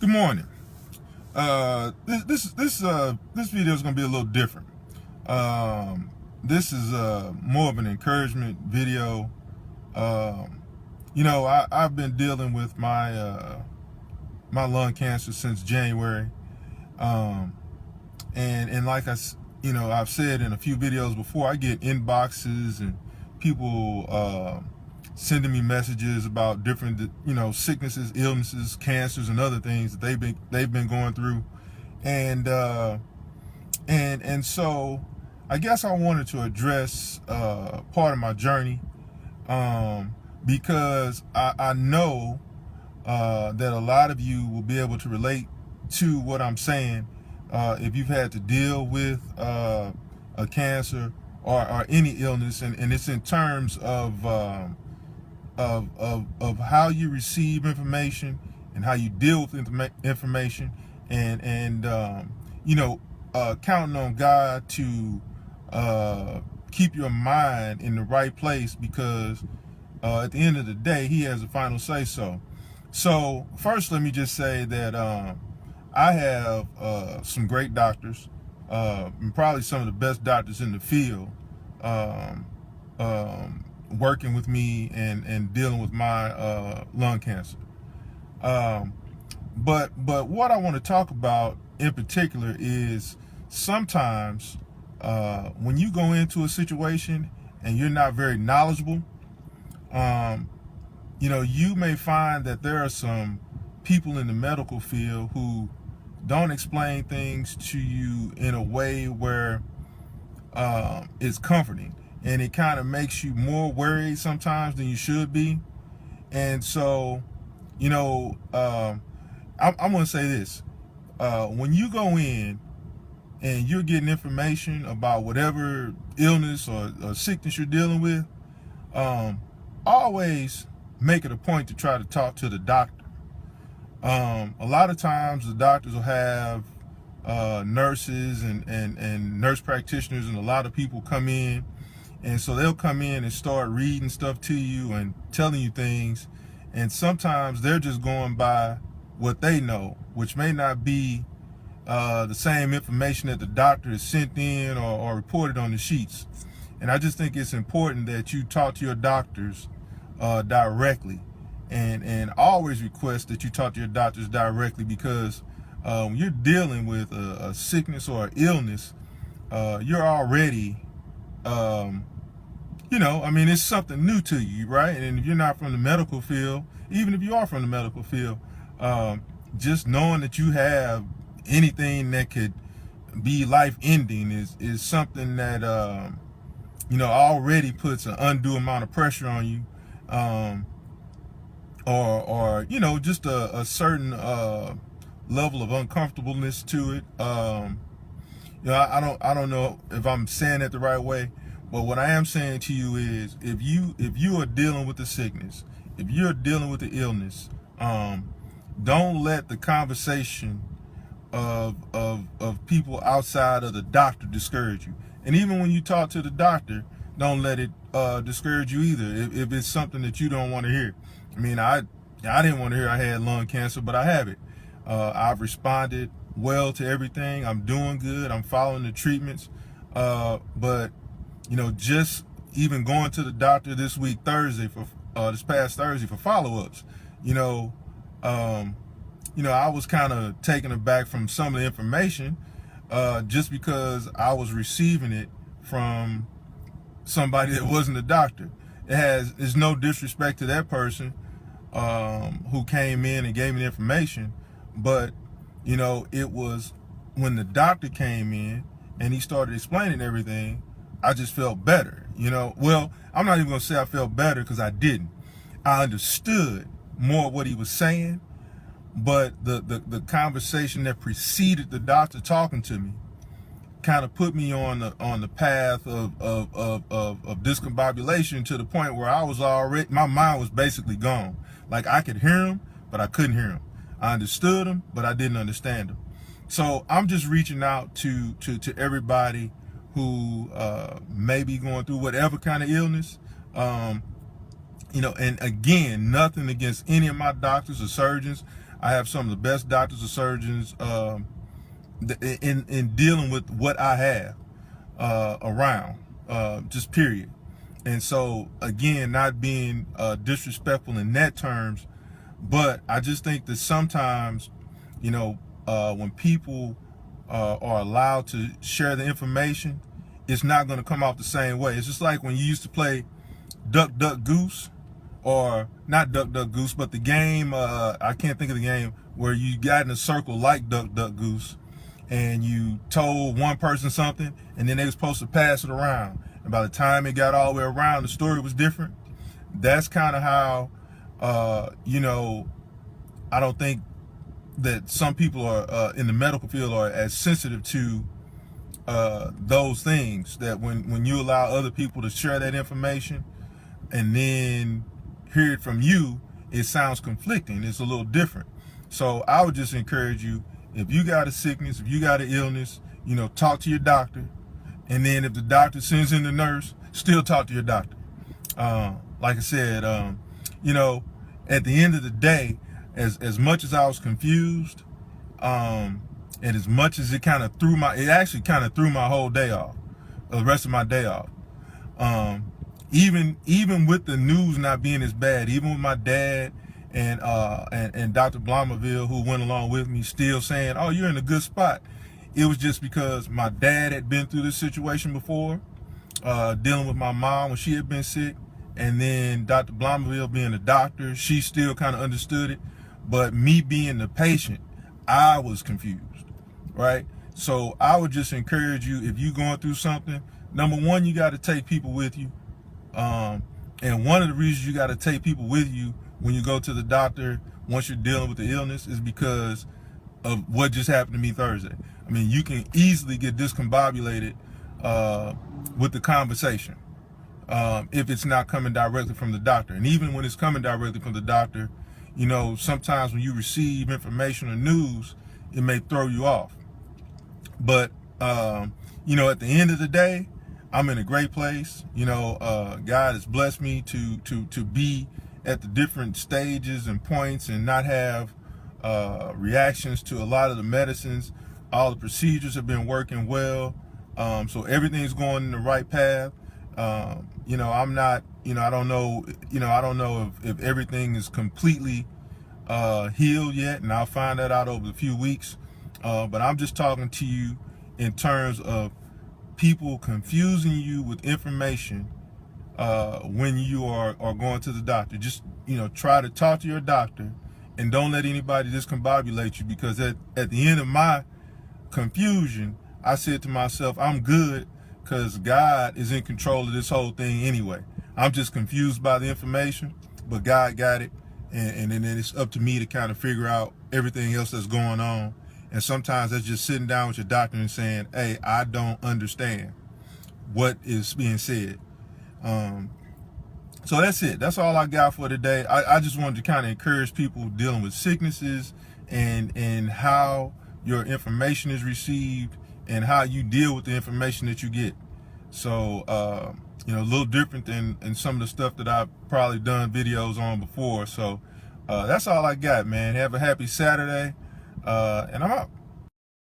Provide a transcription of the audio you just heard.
Good morning. This video is going to be a little different. This is more of an encouragement video. I've been dealing with my lung cancer since January, and like I've said in a few videos before, I get inboxes and people sending me messages about different sicknesses, illnesses, cancers, and other things that they've been going through, and so I guess I wanted to address part of my journey, because I know that a lot of you will be able to relate to what I'm saying if you've had to deal with a cancer or any illness, and it's in terms of how you receive information and how you deal with information, and counting on God to keep your mind in the right place, because at the end of the day, He has the final say so. So first, let me just say that I have some great doctors, and probably some of the best doctors in the field, working with me and dealing with my lung cancer. But what I want to talk about in particular is sometimes when you go into a situation and you're not very knowledgeable, you may find that there are some people in the medical field who don't explain things to you in a way where it's comforting, and it kind of makes you more worried sometimes than you should be. And so, I'm going to say this. When you go in and you're getting information about whatever illness or sickness you're dealing with, always make it a point to try to talk to the doctor. A lot of times the doctors will have nurses and nurse practitioners, and a lot of people come in, and so they'll come in and start reading stuff to you and telling you things, and sometimes they're just going by what they know, which may not be the same information that the doctor has sent in or reported on the sheets. And I just think it's important that you talk to your doctors directly, and always request that you talk to your doctors directly, because when you're dealing with a sickness or an illness, you're already, it's something new to you, right? And if you're not from the medical field, even if you are from the medical field, just knowing that you have anything that could be life-ending is something that already puts an undue amount of pressure on you, or just a certain level of uncomfortableness to it. I don't know if I'm saying it the right way, but what I am saying to you is, if you are dealing with the sickness, if you're dealing with the illness, don't let the conversation of people outside of the doctor discourage you. And even when you talk to the doctor, don't let it discourage you either, if it's something that you don't want to hear. I mean, I didn't want to hear I had lung cancer, but I have it. I've responded well to everything. I'm doing good. I'm following the treatments. But just even going to the doctor this past Thursday for follow-ups, I was kind of taken aback from some of the information, just because I was receiving it from somebody that wasn't a doctor. It's no disrespect to that person who came in and gave me the information, but it was when the doctor came in and he started explaining everything, I just felt better. Well, I'm not even gonna say I felt better, because I didn't. I understood more of what he was saying, but the conversation that preceded the doctor talking to me kind of put me on the path of discombobulation, to the point where my mind was basically gone. Like, I could hear him, but I couldn't hear him. I understood him, but I didn't understand him. So I'm just reaching out to everybody who may be going through whatever kind of illness. And again, nothing against any of my doctors or surgeons. I have some of the best doctors or surgeons in dealing with what I have around, just period. And so again, not being disrespectful in that terms, but I just think that sometimes, when people are allowed to share the information, it's not going to come out the same way. It's just like when you used to play Duck Duck Goose, or not Duck Duck Goose, but the game, I can't think of the game, where you got in a circle like Duck Duck Goose, and you told one person something, and then they were supposed to pass it around. And by the time it got all the way around, the story was different. That's kind of how, I don't think that some people are in the medical field are as sensitive to those things, that when you allow other people to share that information and then hear it from you, it sounds conflicting. It's a little different. So I would just encourage you, if you got a sickness, if you got an illness, talk to your doctor. And then if the doctor sends in the nurse, still talk to your doctor. Like I said, at the end of the day, as much as I was confused, and as much as it actually kind of threw my whole day off, the rest of my day off. Even with the news not being as bad, even with my dad and Dr. Blomaville, who went along with me, still saying, "Oh, you're in a good spot." It was just because my dad had been through this situation before, dealing with my mom when she had been sick, and then Dr. Blomaville being a doctor, she still kind of understood it. But me being the patient, I was confused, right? So I would just encourage you, if you're going through something, number one, you got to take people with you. And one of the reasons you got to take people with you when you go to the doctor once you're dealing with the illness is because of what just happened to me Thursday. I mean, you can easily get discombobulated with the conversation if it's not coming directly from the doctor. And even when it's coming directly from the doctor, sometimes when you receive information or news, it may throw you off. But, at the end of the day, I'm in a great place. God has blessed me to be at the different stages and points and not have reactions to a lot of the medicines. All the procedures have been working well. So everything's going in the right path. I'm not, I don't know if everything is completely healed yet, and I'll find that out over a few weeks. But I'm just talking to you in terms of people confusing you with information when you are going to the doctor. Just, try to talk to your doctor, and don't let anybody discombobulate you, because at the end of my confusion, I said to myself, I'm good, because God is in control of this whole thing anyway. I'm just confused by the information, but God got it, and then it's up to me to kind of figure out everything else that's going on. And sometimes that's just sitting down with your doctor and saying, "Hey, I don't understand what is being said." So that's it. That's all I got for today. I just wanted to kind of encourage people dealing with sicknesses and how your information is received and how you deal with the information that you get. So, a little different than some of the stuff that I've probably done videos on before. So that's all I got, man. Have a happy Saturday, and I'm out.